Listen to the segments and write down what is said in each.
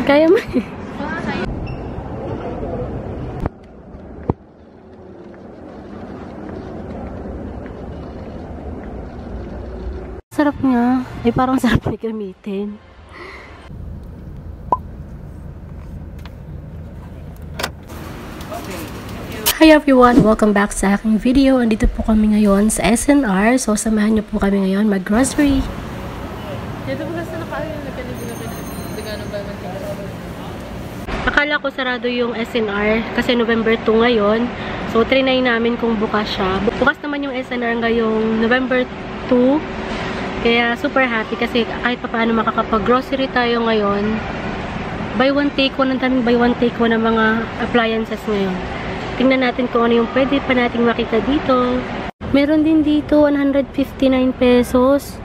Kaya mo. Sarap nga. Ay, parang sarap na gamitin. Hi everyone! Welcome back sa aking video. Andito po kami ngayon sa SNR. So, samahan niyo po kami ngayon mag-grocery. Akala ko sarado yung SNR kasi November 2 ngayon. So, trinay namin kung bukas siya. Bukas naman yung SNR ngayong November 2. Kaya super happy kasi kahit pa paano makakapag-grocery tayo ngayon. Buy one take one, ang daming buy one take one ng mga appliances ngayon. Tingnan natin kung ano yung pwede pa nating makita dito. Meron din dito 159 pesos.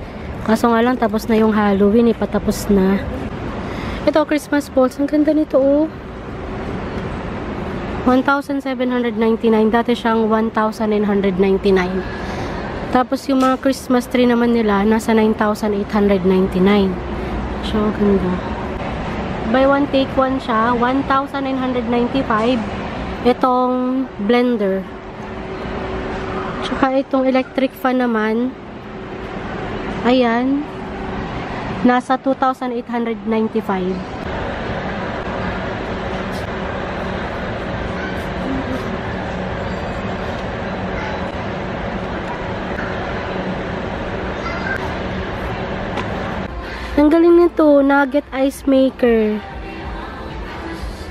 Kaso nga lang tapos na yung Halloween, patapos na. Ito Christmas balls, ang ganda nito oh. 1,799, dati siyang 1,999. Tapos yung mga Christmas tree naman nila nasa 9,899. So ganda. Buy one take one siya, 1,995. Itong blender. Tsaka itong electric fan naman. Ayan. Nasa 2,895. Ang galing nito, nugget ice maker.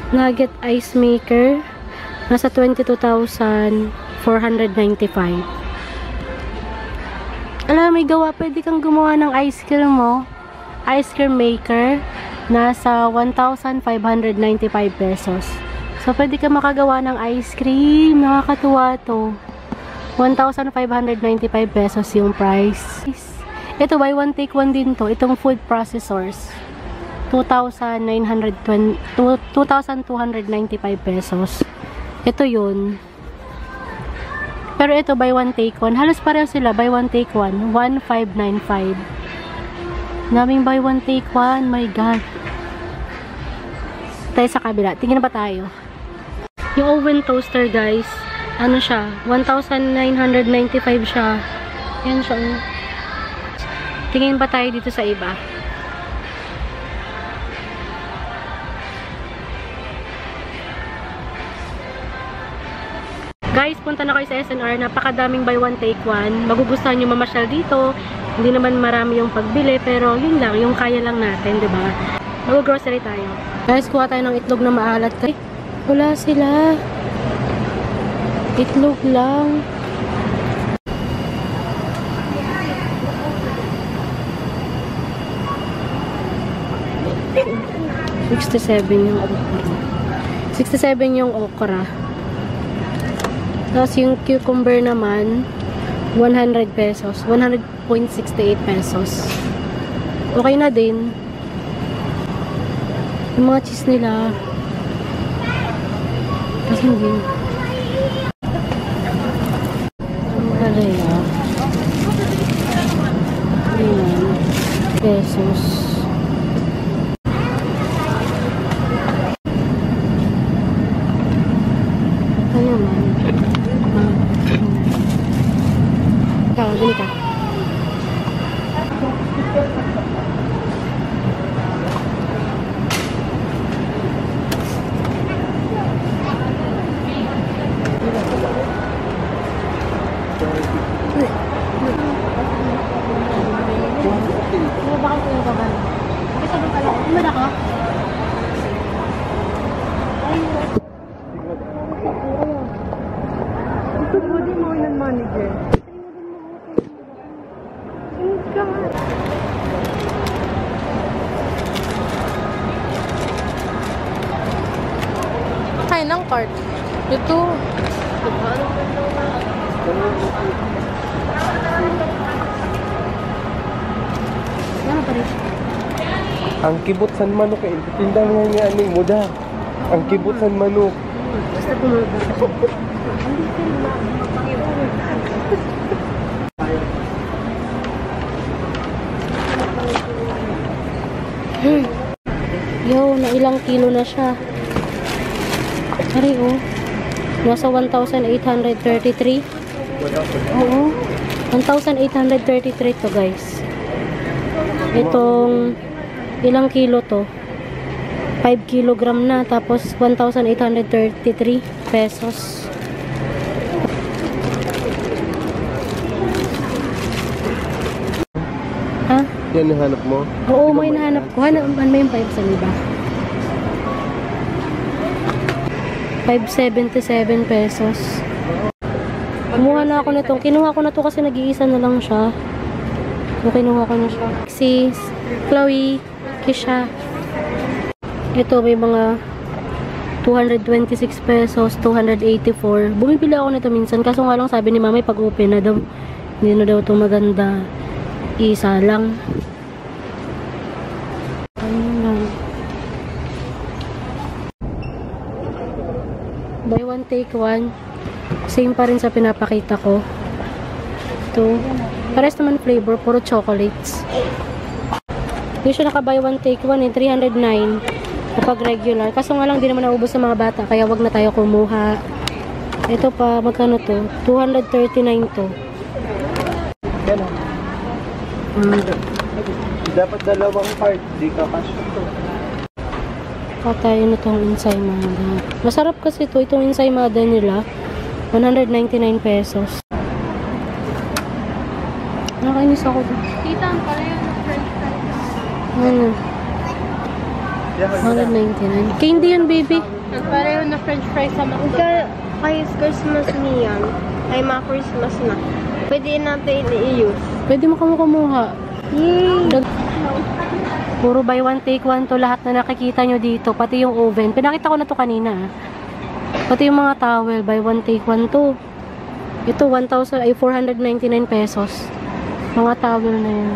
Nugget ice maker. Nasa 22,495. Alam, may gawa. Pwede kang gumawa ng ice cream mo. Ice cream maker. Nasa 1,595 pesos. So, pwede ka makagawa ng ice cream. Nakakatuwa to. 1,595 pesos yung price. Ito, buy one take one din to. Itong food processors. 2,295 pesos. Ito yun. Pero ito, buy one take one. Halos pareho sila. Buy one take one. 1,595. Daming buy one take one. My God. Tayo sa kabila. Tingnan ba tayo? Yung oven toaster, guys. Ano siya? 1,995 siya. Yan siya. Tingin ba tayo dito sa iba? Guys, punta na kayo sa SNR. Napakadaming buy one take one. Magugustuhan nyo mamasyal dito. Hindi naman marami yung pagbili, pero yun lang, yung kaya lang natin, 'di ba? Mag-grocery tayo. Guys, kuha tayo ng itlog na maalat. Wala sila. Itlog lang. $67 yung okra. 67 yung okra. Tapos yung cucumber naman, 100 pesos. 100.68 pesos. Okay na din. Yung mga cheese nila. Kasi hindi. Ang kalaya. Ayan. Pesos. Ayan naman. Gani ka. Ay, ng cart. Ito. Ano pa rin? Ang kibutsan manok eh. Tindang nga niya aning muda. Ang kibutsan manok. Basta pumunta. Yo, ilang kilo na siya. Ari, oh. Nasa 1,833. Oo. 1,833 to, guys. Itong ilang kilo to? 5 kilogram na. Tapos 1,833 pesos. Ha? Yan nahanap mo? Oo, may nahanap ko. Ano yung 5 sa liba? 577 pesos. Kumuha na ako nito. Kinuha ko na to kasi nag-iisa na lang siya. So, kinuha ko na siya. Si Chloe, Kisha. Ito, may mga 226 pesos, 284. Bumibili ako nito minsan. Kaso nga lang sabi ni mama, pag open na daw, hindi na daw ito maganda. Isa lang. Ayun lang. Buy one, take one. Same pa rin sa pinapakita ko. Ito. Pares naman flavor, puro chocolates. Yung siya naka buy one, take one, 309. Kapag regular. Kaso nga lang, di naman naubos sa mga bata. Kaya wag na tayo kumuha. Ito pa, magkano to? 239 to. Yan o. Dapat dalawang part. Di ka kasya to. Tayo na itong ensaymada. Masarap kasi ito. Itong ensaymada nila. 199 pesos. Nakainis ako. Tita, ang pareho ng french fries. Ano? 199. Kaya hindi yun, baby. Ang pareho na french fries sa McDo. Kay Christmas niyan, ay ma-Christmas na. Pwede natin i-use. Pwede mo kumuha. Yay! Puro buy one, take one to lahat na nakikita nyo dito. Pati yung oven. Pinakita ko na to kanina. Pati yung mga towel. Buy one, take one to. Ito, 499 pesos. Mga towel na yan.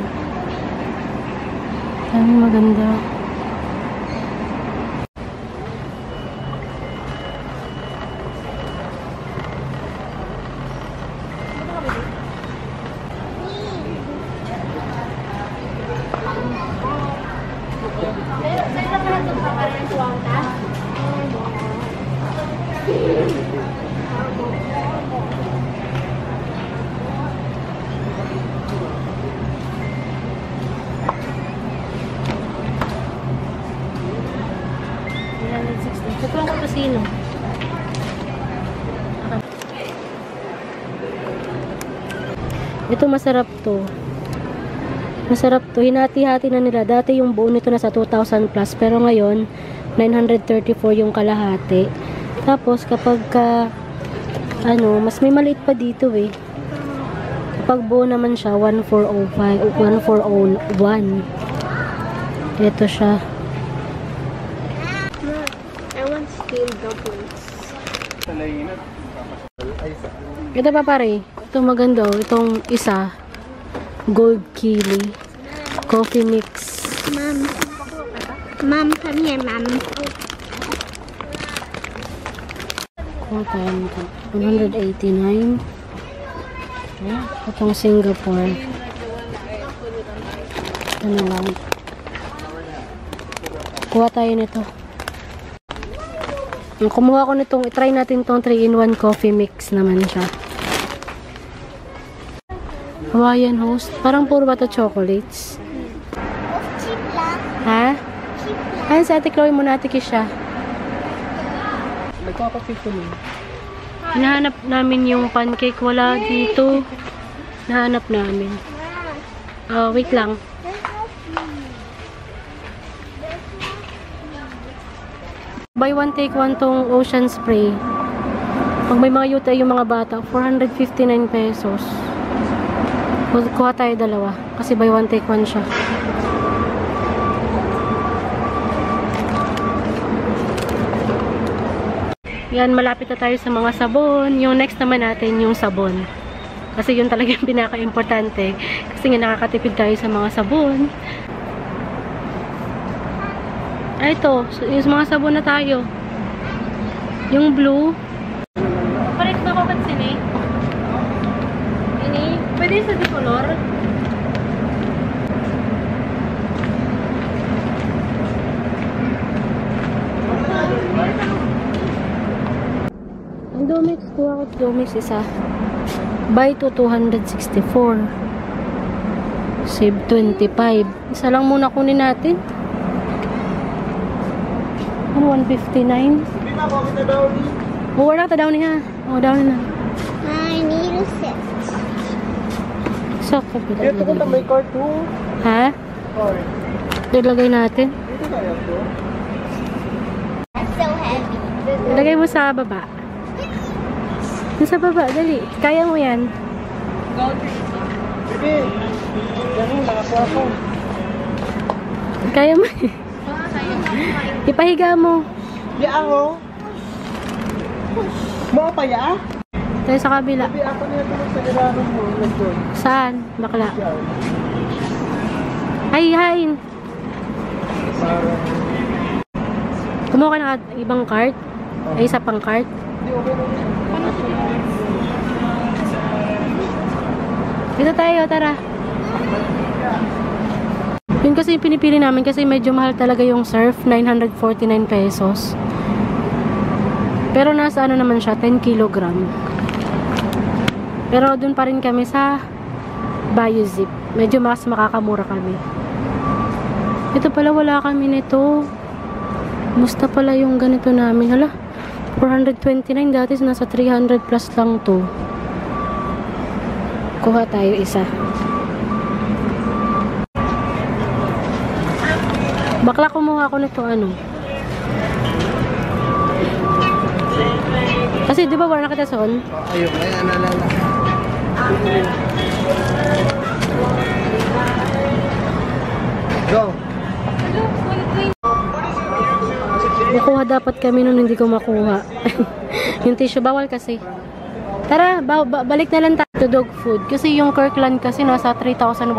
Dami maganda. Ito ang kapasino. Ito masarap to. Masarap to. Hinati-hati na nila. Dati yung buo nito nasa 2,000 plus. Pero ngayon, 934 yung kalahati. Tapos kapag mas may maliit pa dito eh. Kapag buo naman siya, 1,405 o 1,401. Ito siya. I want steel doubles. Ito pa pare. Ito maganda oh. Itong isa. Gold Kili. Coffee mix. Mom, come here, Mom. Kung tayo nito. 189. Itong Singapore. Ito na lang. Kuha tayo nito. Kumuha ko nitong, try natin tong 3-in-1 coffee mix naman siya. Hawaiian Host. Parang puro ba ito chocolates? Cheap lang. Ha? Ayan sa Ate Chloe muna, Ate Kisha. Nagkakape ko nun. Hinahanap namin yung pancake. Wala dito. Nahanap namin. Oh, wait lang. Buy one, take one tong ocean spray. Pag may mga yuta yung mga bata, 459 pesos. Kuha tayo dalawa. Kasi buy one, take one siya. Yan, malapit na tayo sa mga sabon. Yung next naman natin, yung sabon. Kasi yun talaga yung pinaka-importante. Kasi nga nakakatipid tayo sa mga sabon. Ay, ito. Yung mga sabon na tayo. Yung blue. Correct na ako katsini. Ini. Pwede sa dicolor. Fruit gummies isa. Buy to 264. Save 25. Isa lang muna kunin natin. Ano, 159? Oh, wala ka daw niya. Oh, daw na. I need a set. So, kapila. Ito ko na may cartoon. Ha? Sorry. Ilagay natin. Dito kaya to? That's so heavy. Ilagay mo sa baba. Yung sa baba, dali. Kaya mo yan. Sige. Yan, nakakuha ko. Kaya mo. Ipahiga mo. Di ako. Mo pa ya? Tayo sa kabila. Sabi ako na ito sa nilaran mo. Nandun. Saan? Bakla. Yan. Ay, hain. Parang... Kumuha ka ng ibang cart. Ay, isa pang cart. Hindi, okay na. Dito tayo, tara. Yun kasi yung pinipili namin kasi medyo mahal talaga yung surf. 949 pesos. Pero nasa ano naman siya, 10 kilogram. Pero dun pa rin kami sa Biozip. Medyo mas makakamura kami. Ito pala, wala kami nito. Musta pala yung ganito namin. Hala, 429. Dati nasa 300 plus lang to. Kuha tayo isa. Bakla kumuha ko nito ano. Kasi di ba wala na kita son? Ayun, ay analala. Go. Makuha dapat kami nun, hindi ko makuha. Yung tissue, bawal kasi. Tara, balik na lang tayo to dog food. Kasi yung Kirkland kasi nasa 3,199.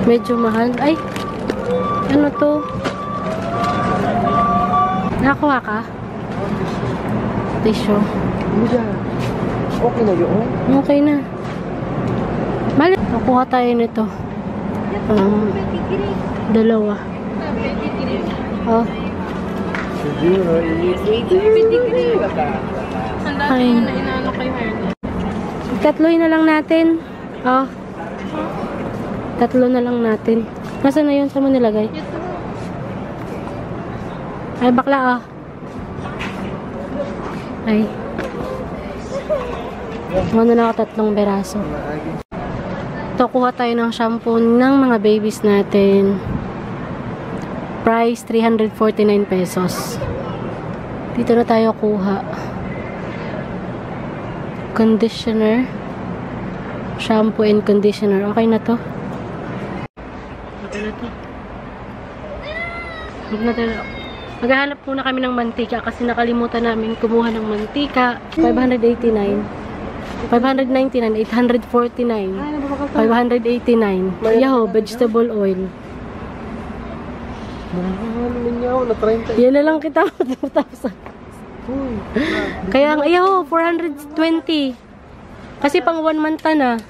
Medyo mahal. Ay, ano to? Nakakuha ka? Tissue. Muda. Okay na yun. Okay na. Balik. Nakuha tayo nito. Dalawa. Oh. Ay. Tatloy na lang natin. Oh. Tatlo na lang natin. Nasaan na yun? Saan mo nilagay? Ay, bakla, oh. Ay. Ano na ako, 3 beraso. Ito, kuha tayo ng shampoo ng mga babies natin. Price, 349 pesos. Dito na tayo kuha. Conditioner. Shampoo and conditioner. Okay na to. Okay na to. Maghahanap muna kami ng mantika kasi nakalimutan namin kumuha ng mantika. 589. 599. 849. 589. Yahoo, vegetable oil. Mahal naman yaw, na 30. Yan na lang kita. 2,000. Kaya ang ayaw, 420. Kasi pang 1 month na.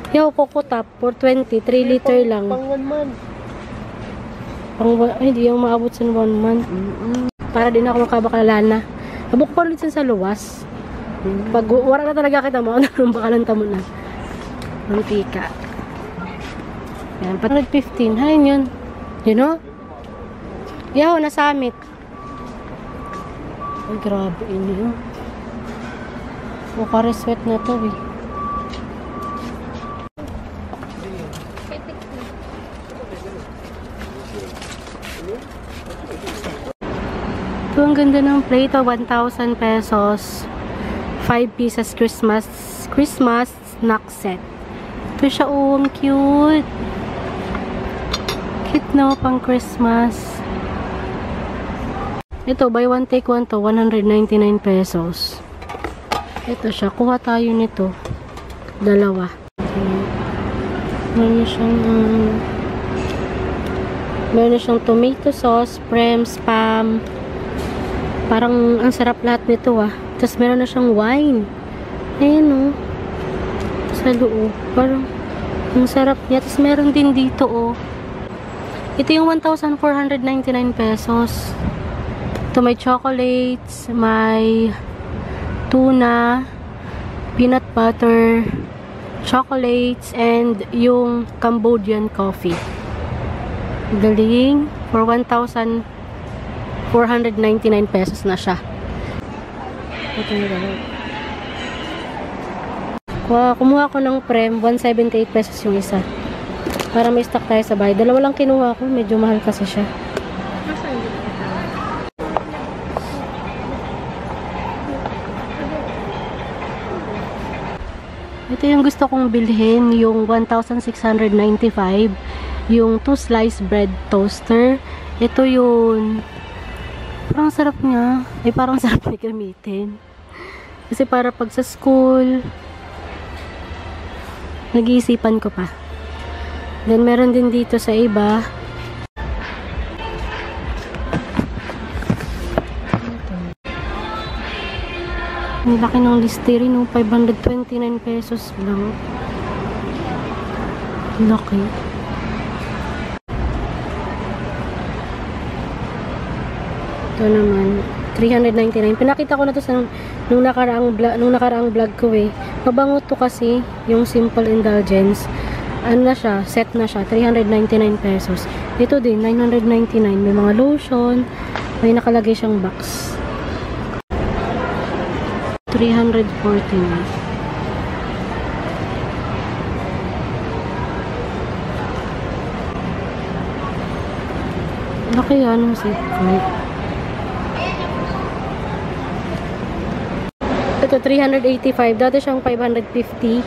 Ayaw, Coco Top, 420. 3 liter lang. Pang 1 month. Ay, hindi yung maabot sa 1 month. Para din ako makabakalana. Nabuk pa ulit sa luwas. Pag wala na talaga kita mo, ano bakalanta mo na. Mantika. Yan, 415. Hain yun. You know? Yaw, nasamit. Ay, grabe ini. Mukha reswet na to eh. Ito, ang ganda ng plate. 1,000 pesos. 5 pieces Christmas snack set. Ito siya, oh, ang cute. Cute, no? Pang Christmas. Ito, buy one take one to 199 pesos. Ito siya. Kuha tayo nito. Dalawa. Meron na siyang tomato sauce, prem, spam. Parang ang sarap lahat nito ah. Tapos meron na siyang wine. Ayan oh. Sa loob. Parang ang sarap niya. Tapos meron din dito oh. Ito yung 1,499 pesos. Ito may chocolates, may tuna, peanut butter, chocolates, and yung Cambodian coffee. Galing. For 1,499 pesos na siya. Ito yung kumuha ko ng Prem, 178 pesos yung isa. Para may stock tayo sa bahay. Dalawa lang kinuha ko, medyo mahal kasi siya. Ito yung gusto kong bilhin, yung 1,695, yung 2 slice bread toaster. Ito yung parang sarap niya. Ay, parang sarap niya gamitin. Kasi para pag sa school, nag-iisipan ko pa. Then, meron din dito sa iba. Ang laki ng Listerine, no? 529 pesos lang. Laki. Ito naman, 399. Pinakita ko na to sa nung nakaraang vlog ko eh. Mabango to kasi, yung Simple Indulgence. Ano na siya, set na siya, 399 pesos. Ito din, 999. May mga lotion, may nakalagay siyang box. 349. Laki yan ng Safeguard. Ito, 385. Dati siyang 550.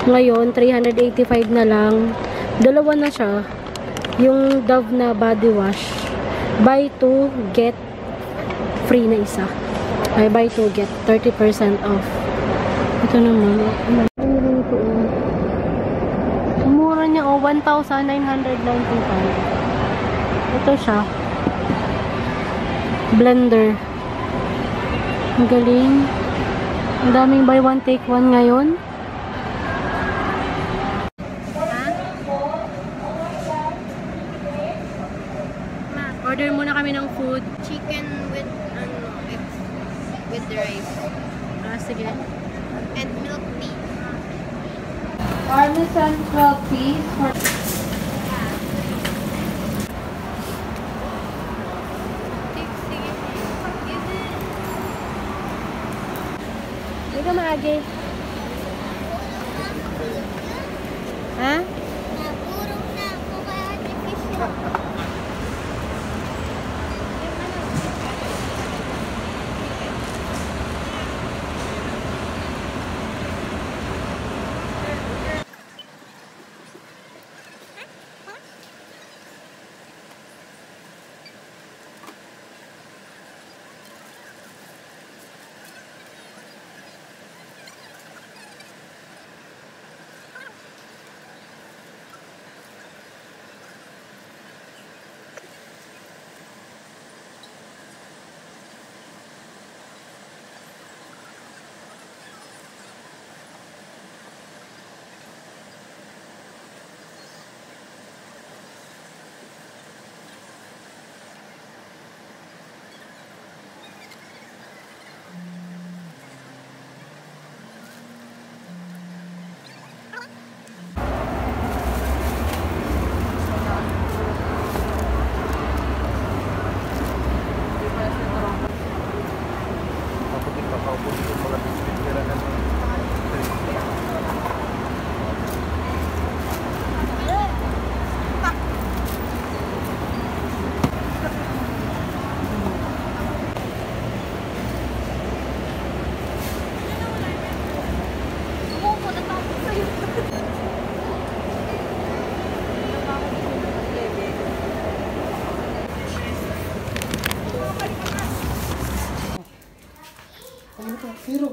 Ngayon, 385 na lang. Dalawa na siya. Yung Dove na body wash. Buy 2, get free na isa. Ay, buy 2, get 30% off. Ito naman. Ang mura niya, 1,995. Ito siya. Blender. Ang galing. Ang daming buy one, take one ngayon. Order muna kami ng food. Chicken with the rice. Sige. And milk tea. Parmesan 12 piece. Hindi ka maagi. Ha? Nagurong na ako kay artificial.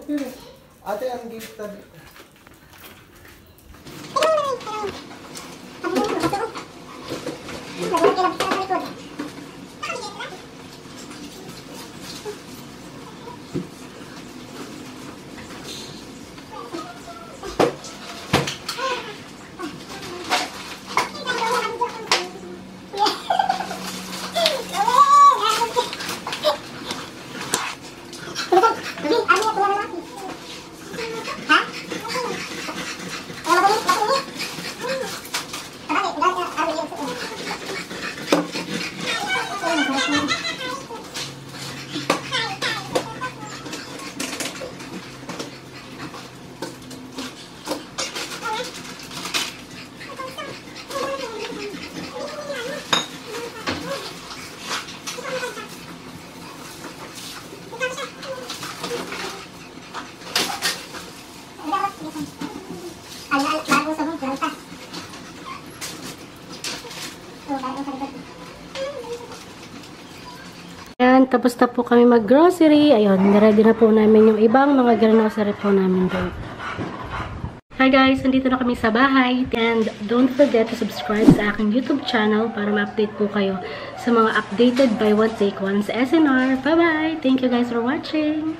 Pero, ate, ang gift tabi. Ayan, tapos na po kami mag-grocery. Ayun, niready na po namin yung ibang mga grocery po namin doon. Hi guys, nandito na kami sa bahay. And don't forget to subscribe sa aking YouTube channel para ma-update po kayo sa mga updated buy one take one sa SNR. Bye-bye! Thank you guys for watching!